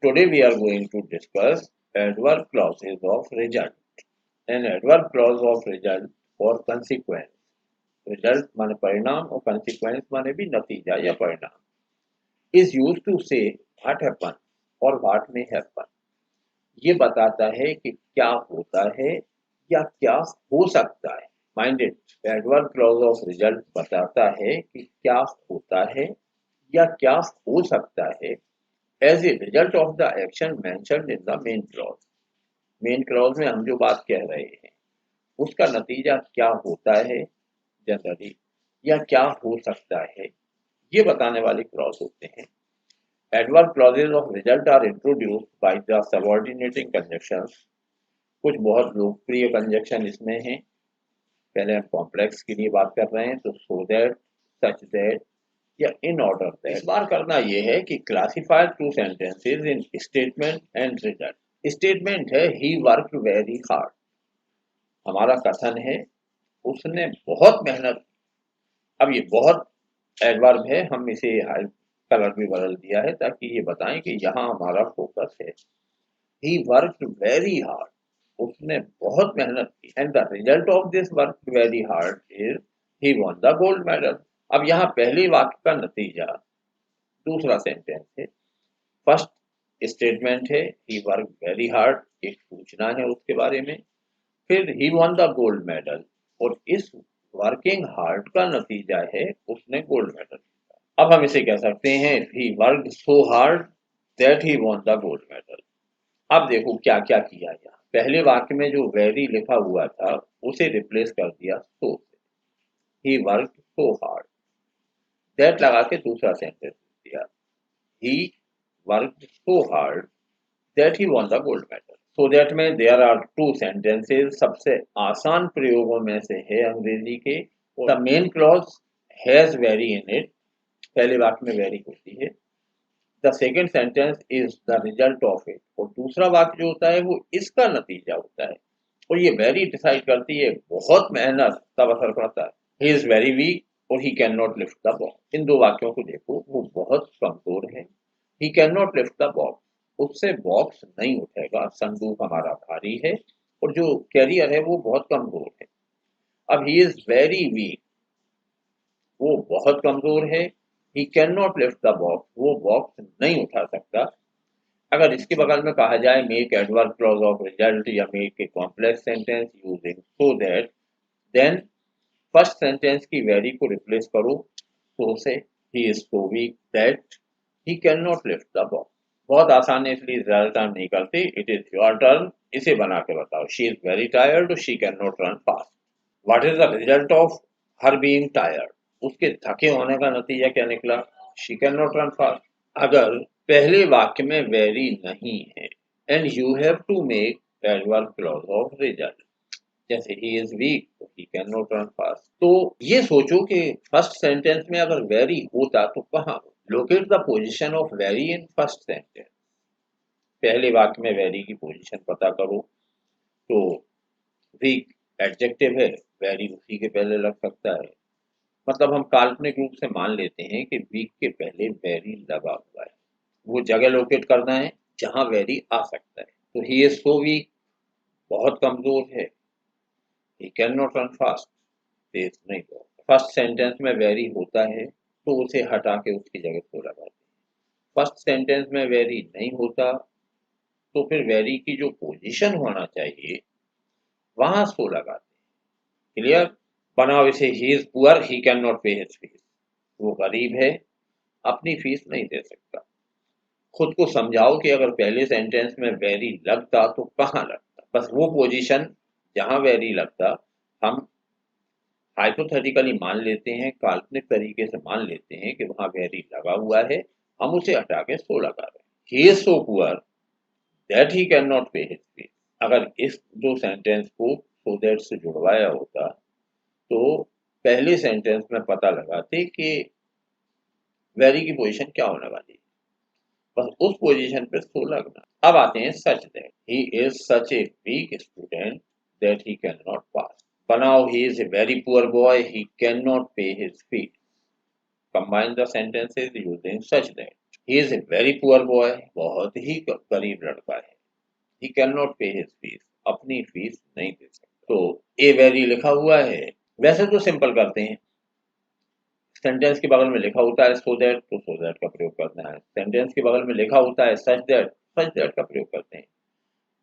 Today we are going to discuss adverb clauses of result. An adverb clause of result or consequence. Result माने परिणाम और consequence माने भी नतीजा या परिणाम. Is used to say what happened और what may happen. ये बताता है कि क्या होता है या क्या हो सकता है. Mind it. Adverb clause of result बताता है कि क्या होता है या क्या हो सकता है as a result of the action mentioned in the main clause. Main clause में हम जो बात कह रहे हैं उसका नतीजा क्या होता है जनरली या क्या हो सकता है ये बताने वाले क्लॉज होते हैं. Adverb clauses of result are introduced by the subordinating conjunctions. कुछ बहुत लोकप्रिय कंजक्शन इसमें हैं. पहले हम कॉम्प्लेक्स के लिए बात कर रहे हैं तो सो दैट, सच दैट या इन ऑर्डर दैट. इस बार करना यह है कि classify two sentences in statement and result. Statement है ही वर्क वेरी हार्ड. हमारा कथन है उसने बहुत मेहनत. अब ये बहुत एडवर्ब है, हम इसे कलर भी बदल दिया है ताकि ये बताएं कि यहाँ हमारा फोकस है. ही वर्क वेरी हार्ड. उसने बहुत मेहनत की. And the result of this work very hard is he won the gold medal. अब यहाँ पहले वाक्य का नतीजा दूसरा सेंटेंस है. फर्स्ट स्टेटमेंट है ही वर्क वेरी हार्ड, एक सूचना है उसके बारे में. फिर ही वॉन द गोल्ड मेडल और इस वर्किंग हार्ड का नतीजा है उसने गोल्ड मेडल जीता. अब हम इसे कह सकते हैं he work so hard that he won the gold medal. अब देखो क्या क्या किया यहाँ. पहले वाक्य में जो वेरी लिखा हुआ था उसे रिप्लेस कर दिया सो से. He work so hard. That लगा के दूसरा सेंटेंस दिया. He work so hard that he won the gold medal. So that में देयर आर टू सेंटेंसेस. सबसे आसान प्रयोगों में से है अंग्रेजी के. The main clause has verb in it. पहले वाक्य में वेरी होती है. The second sentence is the result of it और दूसरा वाक्य जो होता है वो इसका नतीजा होता है. और ये वेरी डिसाइड करती है बहुत मेहनत तब असर पड़ता है. ही इज वेरी वीक और he can not lift the box. इन दो वाक्यों को देखो, वो बहुत कमजोर है. He can not lift the box, उससे बॉक्स नहीं उठेगा, संदूक हमारा भारी है और जो कैरियर है वो बहुत कमजोर है. अब ही इज वेरी वीक, वो बहुत कमजोर है. He can not lift the box, वो बॉक्स नहीं उठा सकता. अगर इसके बगल में कहा जाए make adverb clause of result या make a complex sentence using so that, then first sentence की वेरी को रिप्लेस करो सो से. He is so weak that he can not lift the box. बहुत आसान है इसलिए ज्यादा टाइम नहीं करते. It is your turn. इसे बना के बताओ. She is very tired, she can not run fast. What is the result of her being tired. उसके थके होने का नतीजा क्या निकला? She can not run fast. अगर पहले वाक्य में वेरी नहीं है and you have to make adverb clause of result, जैसे ही इज वीक तो he can not run fast, तो ये सोचो कि फर्स्ट सेंटेंस में अगर वेरी होता तो कहाँ हो. Locate the position of very in first sentence. पहले वाक्य में वेरी की पोजीशन पता करो. तो वीक एडजेक्टिव है, वेरी उसी के पहले लग सकता है. मतलब हम काल्पनिक रूप से मान लेते हैं कि वीक के पहले वेरी लगा हुआ है. वो जगह लोकेट करना है जहां वेरी आ सकता है. तो ही इज सो वीक, बहुत कमजोर है. He can not run fast, तेज नहीं दौड़. फर्स्ट सेंटेंस में वेरी होता है तो उसे हटा के उसकी जगह सो लगाते हैं. फर्स्ट सेंटेंस में वेरी नहीं होता तो फिर वेरी की जो पोजीशन होना चाहिए वहां सो लगाते हैं. क्लियर? बनाओ इसे. He is poor, he can not pay his fees. वो गरीब है, अपनी फीस नहीं दे सकता. खुद को समझाओ कि अगर पहले सेंटेंस में वेरी लगता तो कहाँ लगता. बस वो पोजीशन जहां वेरी लगता हम हाइपोथेटिकली मान लेते हैं, काल्पनिक तरीके से मान लेते हैं कि वहां वेरी लगा हुआ है, हम उसे हटा के सो लगा रहे हैं. ही is so poor that he can not pay his fees. अगर इस दो सेंटेंस को सो दैट से जुड़वाया होता तो पहले सेंटेंस में पता लगाते कि वेरी की पोजीशन क्या होने वाली है. बस उस पोजीशन पे सो लगना. अब आते हैं such that. He is such a weak student that he can not pass. बनाओ. He is a very poor boy, he can not pay his fees. Combine the sentences using such that. He is a very poor boy, बहुत ही गरीब लड़का है। He can not pay his fees, अपनी fees नहीं दे सकता। तो ए वेरी लिखा हुआ है, वैसे तो सिंपल करते हैं, सेंटेंस के बगल में लिखा होता है सो दैट, तो सो दैट का प्रयोग करना है। सेंटेंस के बगल में लिखा होता है सच दैट का प्रयोग करते हैं।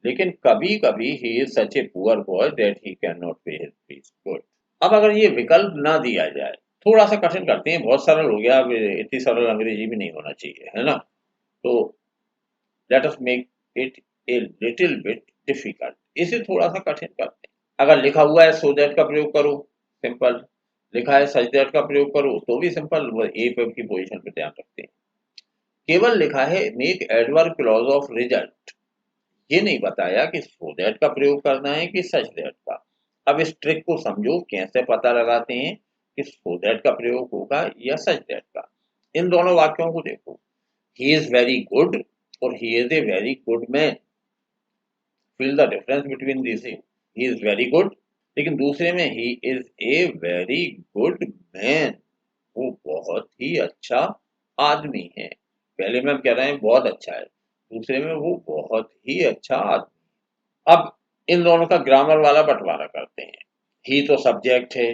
लेकिन कभी कभी ही is such a poor boy that he can not pay his fees. Good. अब अगर ये विकल्प ना दिया जाए, थोड़ा सा कठिन करते हैं, बहुत सरल हो गया, अब इतनी सरल अंग्रेजी भी नहीं होना चाहिए, है ना। तो let us make it a little bit difficult, इसे थोड़ा सा कठिन करते हैं। अगर लिखा हुआ है सो दैट का प्रयोग करो, सिंपल। लिखा है सच दैट का प्रयोग करो, तो भी सिंपल। ए की पोजीशन पे ध्यान रखते हैं। केवल लिखा है make adverb clause of result, ये नहीं बताया कि सो दैट का प्रयोग करना है कि सच दैट का। अब इस ट्रिक को समझो, कैसे पता लगाते हैं कि सो दैट का प्रयोग होगा या सच दैट का। इन दोनों वाक्यों को देखो, ही इज वेरी गुड और ही is a very good man. Feel the difference between this. He is very good, लेकिन दूसरे में ही is a very good man, वो बहुत ही अच्छा आदमी है। पहले में हम कह रहे हैं बहुत अच्छा है, दूसरे में वो बहुत ही अच्छा आदमी। अब इन दोनों का ग्रामर वाला बंटवारा करते हैं। ही तो सब्जेक्ट है,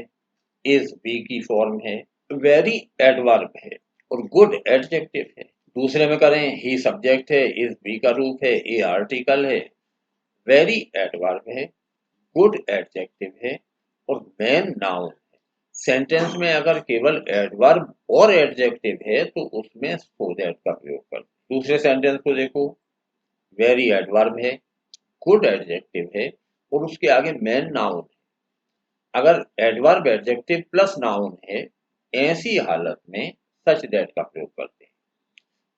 इज बी की फॉर्म है, वेरी एडवर्ब है और गुड एडजेक्टिव है। दूसरे में करें, ही सब्जेक्ट है, इज बी का रूप है, ए आर्टिकल है, वेरी एडवर्ब है, गुड एडजेक्टिव है और मैन नाउन है। सेंटेंस में अगर केवल एडवर्ब और एडजेक्टिव है तो उसमें सो दैट का प्रयोग कर। दूसरे सेंटेंस को देखो, वेरी एडवर्ब है, गुड एडजेक्टिव है और उसके आगे मैन नाउन है। अगर एडवर्ब एडजेक्टिव प्लस नाउन है, ऐसी हालत में सच दैट का प्रयोग करते हैं।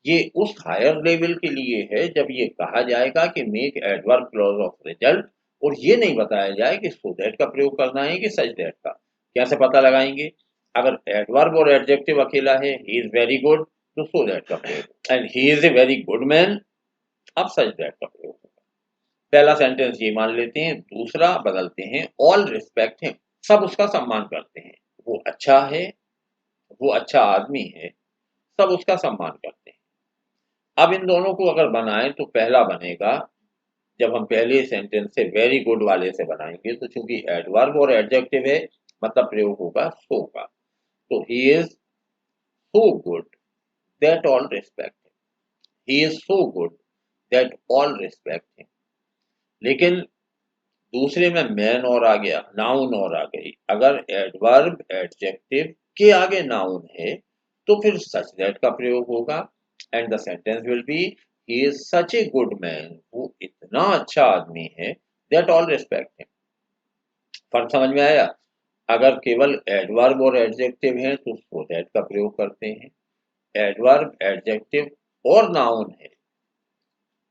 ये उस हायर लेवल के लिए है जब ये कहा जाएगा कि make adverb clause of result और ये नहीं बताया जाए कि सो दैट का प्रयोग करना है कि सच दैट का। कैसे पता लगाएंगे? अगर एडवर्ब और एडजेक्टिव अकेला है, ही इज वेरी गुड, तो सो दैट का प्रयोग, and he is a very good man, अब सच दैट का प्रयोग होगा। पहला सेंटेंस ये मान लेते हैं, दूसरा बदलते हैं, ऑल रिस्पेक्ट हिम, सब उसका सम्मान करते हैं। वो अच्छा है, वो अच्छा आदमी है, सब उसका सम्मान करते हैं। अब इन दोनों को अगर बनाएं तो पहला बनेगा, जब हम पहले सेंटेंस से वेरी गुड वाले से बनाएंगे तो चूंकि एडवर्ब और एडजेक्टिव है, मतलब प्रयोग होगा सो का। तो ही is so good that all respect him, he is so good that all respect him. लेकिन दूसरे में मैन और आ गया, नाउन और आ गई। अगर एडवर्ब एडजेक्टिव के आगे नाउन है तो फिर सच दैट का प्रयोग होगा and the sentence will be he is such a good man, वो इतना अच्छा आदमी है, दैट ऑल रिस्पेक्ट हिम। फर्क समझ में आया? अगर केवल एडवर्ब और एडजेक्टिव है तो सो दैट का प्रयोग करते हैं, एडवर्ब एडजेक्टिव और नाउन है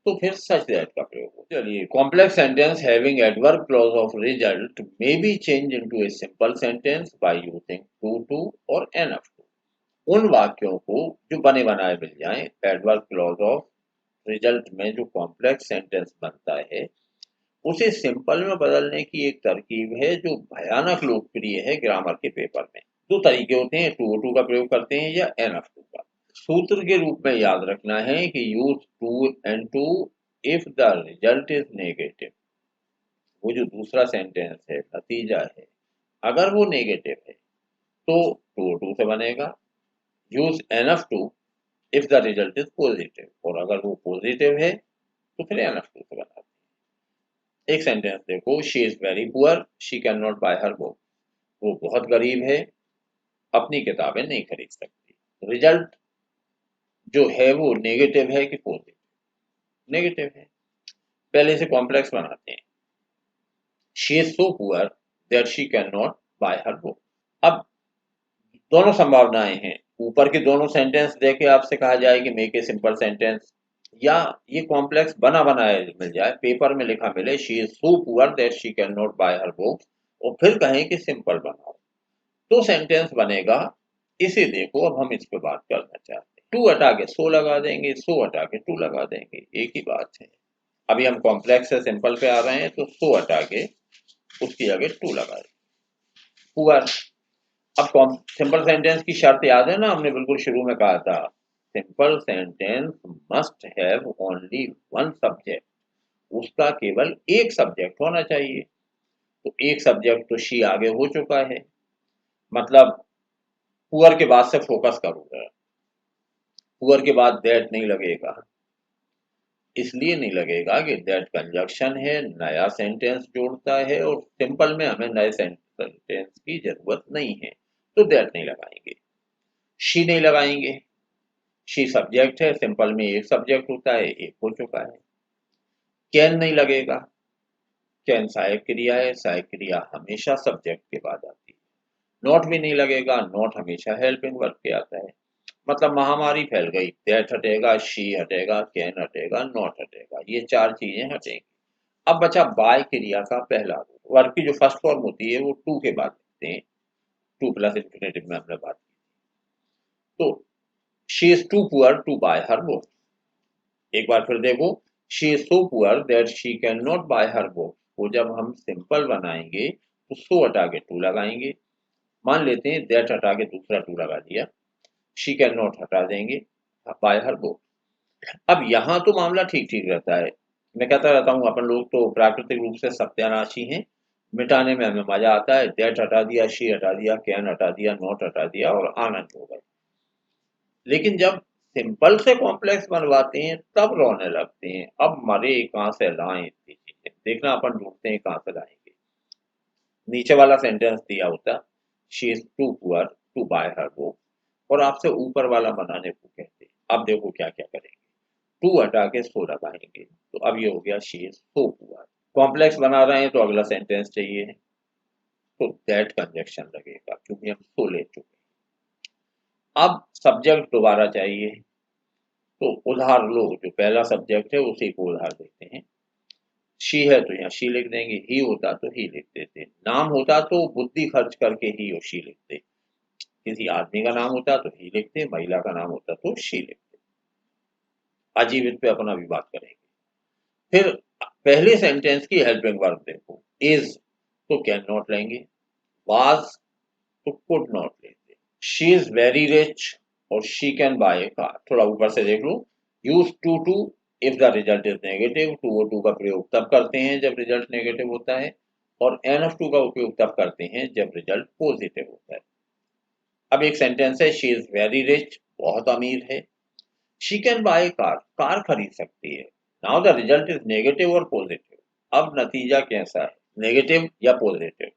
तो फिर सच दैट का प्रयोग हो। चलिए, complex sentence having adverb clause of result may be change into a simple sentence by using too और एनफ टू। उन वाक्यों को जो बने बनाए मिल जाएं, एडवर्ब क्लॉज ऑफ रिजल्ट में जो कॉम्प्लेक्स सेंटेंस बनता है उसे सिंपल में बदलने की एक तरकीब है जो भयानक लोकप्रिय है ग्रामर के पेपर में। दो तरीके होते हैं, टू का प्रयोग करते हैं या एनफ टू का। सूत्र के रूप में याद रखना है कि use too and to if the result is negative. वो जो दूसरा सेंटेंस है, नतीजा है, अगर वो नेगेटिव है तो टू से बनेगा। Use enough to if the result is positive, और अगर वो पॉजिटिव है तो फिर एनफ टू से बनाते हैं। एक सेंटेंस देखो, she is very poor, she can not buy her book. वो बहुत गरीब है, अपनी किताबें नहीं खरीद सकती। रिजल्ट जो है वो नेगेटिव है कि पॉजिटिव? नेगेटिव है। पहले से कॉम्प्लेक्स बनाते हैं, she is so poor that she can not buy her book. अब दोनों संभावनाएं हैं, ऊपर के दोनों सेंटेंस देके आपसे कहा जाए कि मेक ए सिंपल सेंटेंस, या ये कॉम्प्लेक्स बना बनाया मिल जाए, पेपर में लिखा मिले she is so poor that she can not buy her book, और फिर कहें कि सिंपल बनाओ, तो सेंटेंस बनेगा। इसे देखो, अब हम इस पे बात करना चाहते हैं। टू हटा के सो लगा देंगे, सो हटा के टू लगा देंगे, एक ही बात है। अभी हम कॉम्प्लेक्स से सिंपल पे आ रहे हैं, तो सो हटा के उसकी जगह टू लगा देंगे, पुअर। अब सिंपल सेंटेंस की शर्त याद है ना, हमने बिल्कुल शुरू में कहा था simple sentence must have only one subject, उसका केवल एक सब्जेक्ट होना चाहिए। तो एक सब्जेक्ट तो शी आगे हो चुका है, मतलब पुअर के बाद से फोकस करूंगा। पुअर के बाद दैट नहीं लगेगा, इसलिए नहीं लगेगा कि दैट कंजक्शन है, नया सेंटेंस जोड़ता है, और सिंपल में हमें नए सेंटेंस की जरूरत नहीं है, तो दैट नहीं लगाएंगे। शी नहीं लगाएंगे, शी सब्जेक्ट है, सिंपल में एक सब्जेक्ट होता है, एक हो चुका है। कैन नहीं लगेगा, कैन सहायक क्रिया है, सहायक क्रिया हमेशा सब्जेक्ट के बाद आती है। नॉट भी नहीं लगेगा, नॉट हमेशा हेल्पिंग वर्ब के आता है। मतलब महामारी फैल गई, दैट हटेगा, शी हटेगा, कैन हटेगा, नॉट हटेगा, ये चार चीजें हटेंगी। अब बचा बाय क्रिया का पहला रूप। वर्ब की जो फर्स्ट फॉर्म होती है वो टू के बाद लिखते हैं, टू प्लस इंफिनिटिव में हमने बात की। तो she is too poor to buy her book. एक बार फिर देखो, she is so poor that she can not buy her book को जब हम सिंपल बनाएंगे तो सो हटा के टू लगाएंगे। मान लेते हैं दैट हटा के दूसरा टू लगा दिया, शी कैन नॉट हटा देंगे, बाय हर बुक। अब यहाँ तो मामला ठीक ठीक रहता है। मैं कहता रहता हूँ अपन लोग तो प्राकृतिक रूप से सत्यानाशी हैं, मिटाने में हमें मजा आता है। दैट हटा दिया, शी हटा दिया, कैन हटा दिया, नॉट हटा दिया और आनंद हो गए। लेकिन जब सिंपल से कॉम्प्लेक्स बनवाते हैं तब रोने लगते हैं। अब मरे कहाँ से लाएं इतनी चीजें, देखना अपन ढूंढते हैं कहाँ से लाएंगे। नीचे वाला सेंटेंस दिया होता, she is too poor to buy her book, और आपसे ऊपर वाला बनाने को कहते हैं। अब देखो क्या क्या करेंगे, टू हटा के सो लगाएंगे, तो अब ये हो गया she is so poor. Complex बना रहे हैं तो अगला सेंटेंस चाहिए, तो दैट कंजक्शन लगेगा क्योंकि हम सो ले चुके हैं। अब सब्जेक्ट दोबारा चाहिए, तो उधार लो, जो पहला सब्जेक्ट है उसी को उधार देते हैं। शी है तो यहाँ शी लिख देंगे, ही होता तो ही लिख देते, नाम होता तो बुद्धि खर्च करके ही और शी लिखते, किसी आदमी का नाम होता तो ही लिखते, महिला का नाम होता तो शी लिखते। अजीवित पे अपन अभी बात करेंगे। फिर पहले सेंटेंस की हेल्पिंग वर्ब देखो, इज तो कैन नॉट लेंगे, वाज तो कुड नॉट लेंगे, शी इज वेरी रिच और she can buy a car. थोड़ा ऊपर से देख लो, use too if the result is negative. Too और टू का प्रयोग तब करते हैं जब रिजल्ट नेगेटिव होता है, और एन ऑफ टू का उपयोग तब करते हैं जब रिजल्ट पॉजिटिव होता है। अब एक सेंटेंस है, शी इज वेरी रिच, बहुत अमीर है, she can buy car, car खरीद सकती है। Now the result is negative और पॉजिटिव, अब नतीजा कैसा है, नेगेटिव या पॉजिटिव?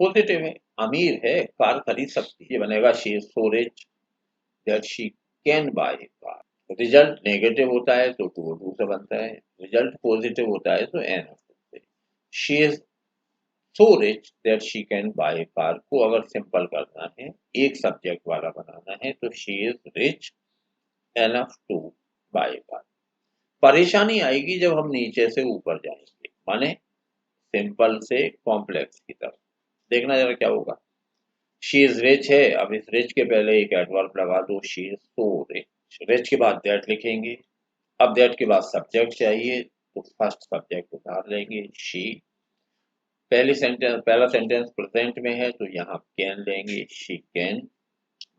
पॉजिटिव है, अमीर है, कार खरीद सकती है, बनेगा she is so rich that she can buy car. Result negative होता है तो टू और टू से बनता है, रिजल्ट पॉजिटिव होता है तो एन ऑफ टू से। She is so rich that she can buy car को अगर सिंपल करना है, एक सब्जेक्ट वाला बनाना है, तो she is rich enough to buy car. परेशानी आएगी जब हम नीचे से ऊपर जाएंगे, माने सिंपल से कॉम्प्लेक्स की तरफ। देखना जरा क्या होगा, शी इज रिच है, अब इस रिच के पहले एक एडवर्ब लगा दो, she is so rich. Rich के बाद दैट लिखेंगे, अब दैट के बाद सब्जेक्ट चाहिए, तो फर्स्ट सब्जेक्ट उतार लेंगे, शी। पहला सेंटेंस प्रेजेंट में है तो यहाँ कैन लेंगे, she can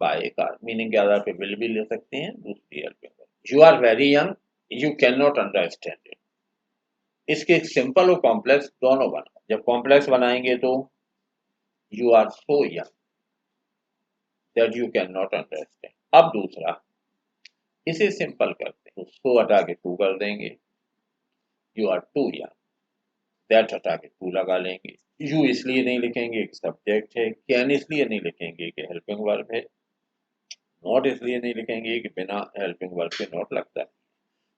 buy car. Meaning के आधार पे विल भी ले सकते हैं, दूसरी helping. You are very young, you can not understand it. इसके सिंपल और कॉम्प्लेक्स दोनों बना। जब कॉम्प्लेक्स बनाएंगे तो you are so young that you can not understand. अब दूसरा, इसे सिंपल करते हैं, तो सो हटा के टू कर देंगे, you are too young, that हटा के टू लगा लेंगे। यू इसलिए नहीं लिखेंगे कि सब्जेक्ट है, कैन इसलिए नहीं लिखेंगे कि हेल्पिंग वर्ब है, नॉट इसलिए नहीं लिखेंगे कि बिना हेल्पिंग वर्ब के नॉट लगता है।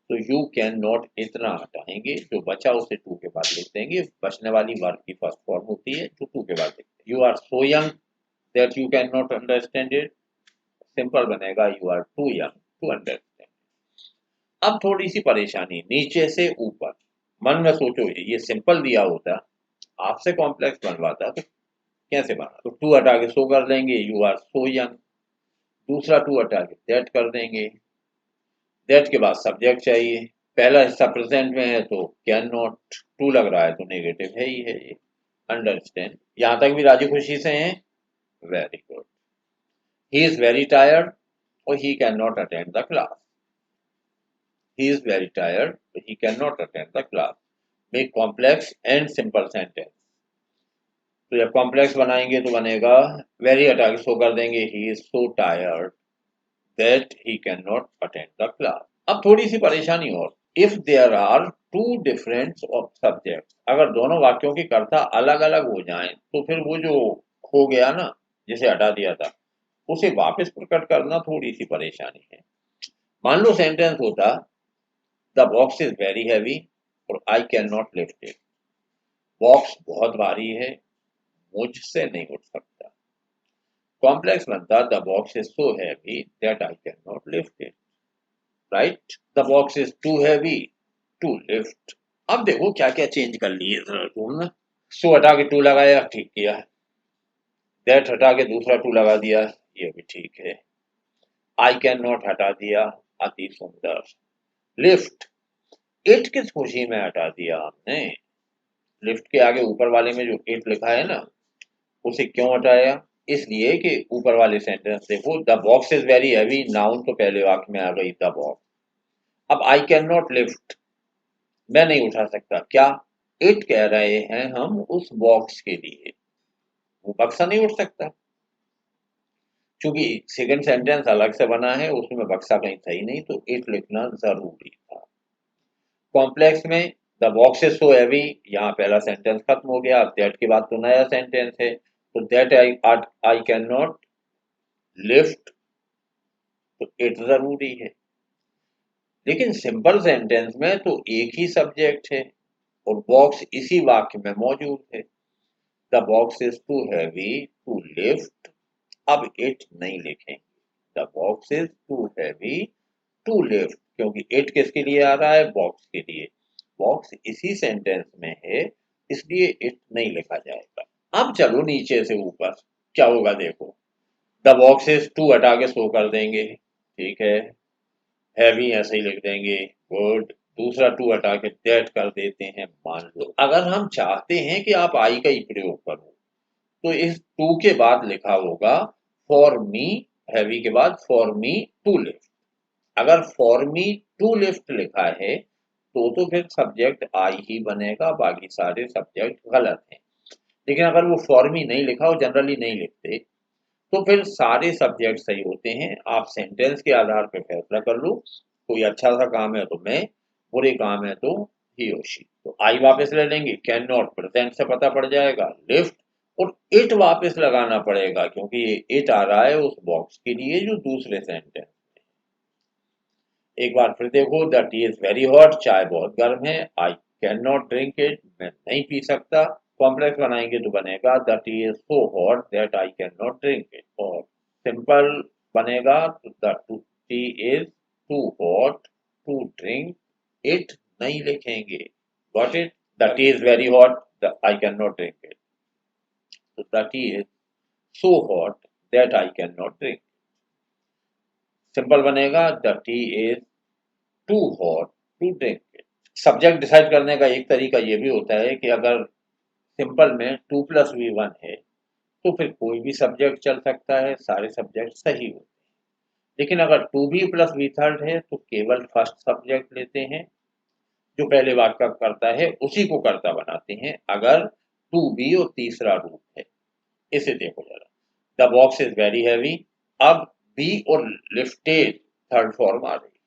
तो यू कैन नॉट इतना हटाएंगे, जो बचा उसे टू के बाद लिख देंगे। बचने वाली वर्ब की फर्स्ट फॉर्म होती है जो टू के बाद लिखते हैं। You are so young that you can not understand it, simple बनेगा you are too young to understand. अब थोड़ी सी परेशानी, नीचे से ऊपर। मन में सोचो, ये सिंपल दिया होता, आपसे कॉम्प्लेक्स बनवाता तो कैसे बना? तो टू हटा के सो कर देंगे, यू आर सो यंग। दूसरा टू हटा के दैट कर देंगे, दैट के बाद सब्जेक्ट चाहिए, पहला हिस्सा प्रेजेंट में है तो कैन नॉट, टू लग रहा है तो नेगेटिव है ही है ये। अंडरस्टैंड, यहां तक भी राजी खुशी से हैं, very good. He is very tired, or he cannot attend the class. He is very tired, so he cannot attend the class. Make complex and simple sentence. तो जब कॉम्प्लेक्स बनाएंगे तो बनेगा वेरी हटा के सो कर देंगे he is so tired that he can not attend the class. अब थोड़ी सी परेशानी और, if there are two different subject, अगर दोनों वाक्यों की कर्ता अलग अलग हो जाएं तो फिर वो जो हो गया ना जिसे हटा दिया था उसे वापस प्रकट करना थोड़ी सी परेशानी है। मान लो सेंटेंस होता the box is very heavy और I can not lift it. Box बहुत भारी है, मुझसे नहीं उठ सकता। कॉम्प्लेक्स बनता the box is so heavy that I can not lift it. Right, the box is too heavy to lift. अब देखो क्या क्या चेंज कर लिए ढूंढना। सो हटा के टू लगाया, ठीक किया। दैट हटा के दूसरा टू लगा दिया, ये भी ठीक है। आई कैन नॉट हटा दिया, अति सुंदर। लिफ्ट, इट किस खुशी में हटा दिया हमने। लिफ्ट के आगे ऊपर वाले में जो इट लिखा है ना उसे क्यों हटाया, इसलिए कि ऊपर वाले सेंटेंस देखो the box is very heavy, noun तो पहले वाक्य में आ गई द बॉक्स। अब आई कैन नॉट लिफ्ट, मैं नहीं उठा सकता, क्या इट कह रहे हैं हम उस बॉक्स के लिए, वो बक्सा नहीं उठ सकता। क्योंकि सेकंड सेंटेंस अलग से बना है उसमें बक्सा कहीं था ही नहीं तो इट लिखना जरूरी था। कॉम्प्लेक्स में the box is so heavy, यहाँ पहला सेंटेंस खत्म हो गया, अब दैट के बाद तो नया सेंटेंस है, तो that I can not lift, तो इट जरूरी है। लेकिन सिंपल सेंटेंस में तो एक ही सब्जेक्ट है और बॉक्स इसी वाक्य में मौजूद है। The box is too heavy to lift, अब इट नहीं लिखेंगे, the box is too heavy to lift, क्योंकि इट किसके लिए आ रहा है, बॉक्स के लिए। बॉक्स इसी सेंटेंस में है इसलिए इट नहीं लिखा जाएगा। अब चलो नीचे से ऊपर क्या होगा देखो, द बॉक्स इज टू हटा के सो कर देंगे, ठीक है। हैवी ऐसे ही लिख देंगे, गुड। दूसरा टू हटा के दैट कर देते हैं। मान लो अगर हम चाहते हैं कि आप आई का ही प्रयोग करो तो इस टू के बाद लिखा होगा फॉर मी, हैवी के बाद फॉर मी टू लिफ्ट। अगर फॉर मी टू लिफ्ट लिखा है तो फिर सब्जेक्ट आई ही बनेगा, बाकी सारे सब्जेक्ट गलत हैं। लेकिन अगर वो फॉर मी नहीं लिखा, वो जनरली नहीं लिखते, तो फिर सारे सब्जेक्ट सही होते हैं। आप सेंटेंस के आधार पर फैसला कर लो, कोई अच्छा सा काम है तो मैं, बुरे काम है तो ही और शी। तो आई वापस ले लेंगे, कैन नॉट प्रेजेंट से पता पड़ जाएगा, लिफ्ट और इट वापस लगाना पड़ेगा क्योंकि ये इट आ रहा है उस बॉक्स के लिए जो दूसरे सेंटेंस। एक बार फिर देखो, the tea is very hot, चाय बहुत गर्म है। I can not drink it, मैं नहीं पी सकता। कॉम्प्लेक्स बनाएंगे तो बनेगा the tea is so hot that I can not drink it. और सिंपल बनेगा तो the tea is too hot to drink it, नहीं लिखेंगे। Got it, the tea is very hot I can not drink it, तो the tea is so hot that I can not drink. Simple बनेगा the tea is too hot to drink it. Subject decide करने का एक तरीका ये भी होता है कि अगर सिंपल में 2+V1 है तो फिर कोई भी सब्जेक्ट चल सकता है, सारे सब्जेक्ट सही होते हैं। लेकिन अगर 2B+V3 है तो केवल फर्स्ट सब्जेक्ट लेते हैं, जो पहले वाक्य करता है उसी को कर्ता बनाते हैं अगर 2B और तीसरा रूप है। इसे देखो जरा, the box is very heavy, अब बी और लिफ्टेड थर्ड फॉर्म आ रही है।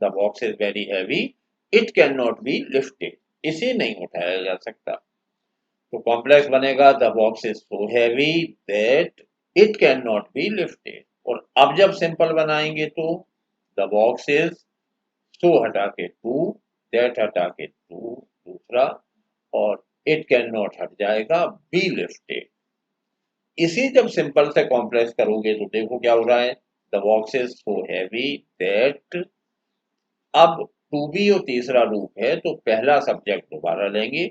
The box is very heavy, it can not be lifted, इसे नहीं उठाया जा सकता। तो कॉम्प्लेक्स बनेगा the box is so heavy that it can not be lifted. और अब जब सिंपल बनाएंगे तो द बॉक्स इज सो हटा के टू, दैट हटा के टू दूसरा, और इट कैन नॉट हट जाएगा, बी लिफ्टेड। इसी जब सिंपल से कॉम्प्लेक्स करोगे तो देखो क्या हो रहा है, the box is so heavy that, अब टू बी और तीसरा रूप है तो पहला सब्जेक्ट दोबारा लेंगे।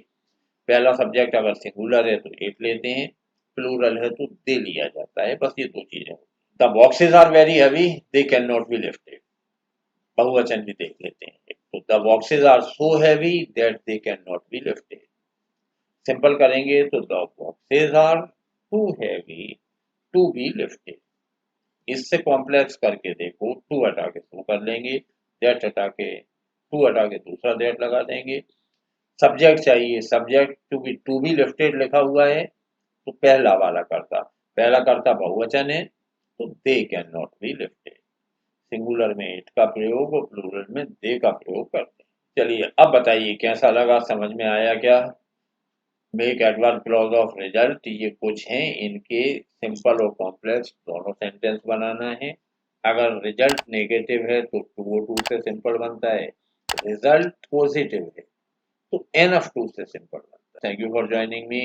पहला सब्जेक्ट अगर सिंगुलर है तो इट लेते हैं, प्लूरल है तो दे लिया जाता है, बस ये दो चीजें। The boxes are very heavy they can not be lifted, बहुवचन भी देख लेते हैं। तो the boxes are so heavy that they can not be lifted. Simple करेंगे तो the boxes are too heavy to be lifted. इससे कॉम्प्लेक्स करके देखो, टू हटा के टू कर लेंगे, दैट हटा के टू हटा के दूसरा दैट लगा देंगे। सब्जेक्ट चाहिए, सब्जेक्ट क्योंकि टू भी लिफ्टेड लिखा हुआ है तो पहला वाला कर्ता, पहला कर्ता बहुवचन है तो दे can not be lifted. Singular में इट का प्रयोग और प्लूरल में दे का प्रयोग करते हैं। चलिए अब बताइए कैसा लगा, समझ में आया क्या? Make adverb clause of result, ये कुछ हैं, इनके सिंपल और कॉम्प्लेक्स दोनों सेंटेंस बनाना है। अगर रिजल्ट नेगेटिव है तो टू से सिंपल बनता है, रिजल्ट पॉजिटिव है तो एन ऑफ टू से सिंपल बनता है। Thank you for joining me.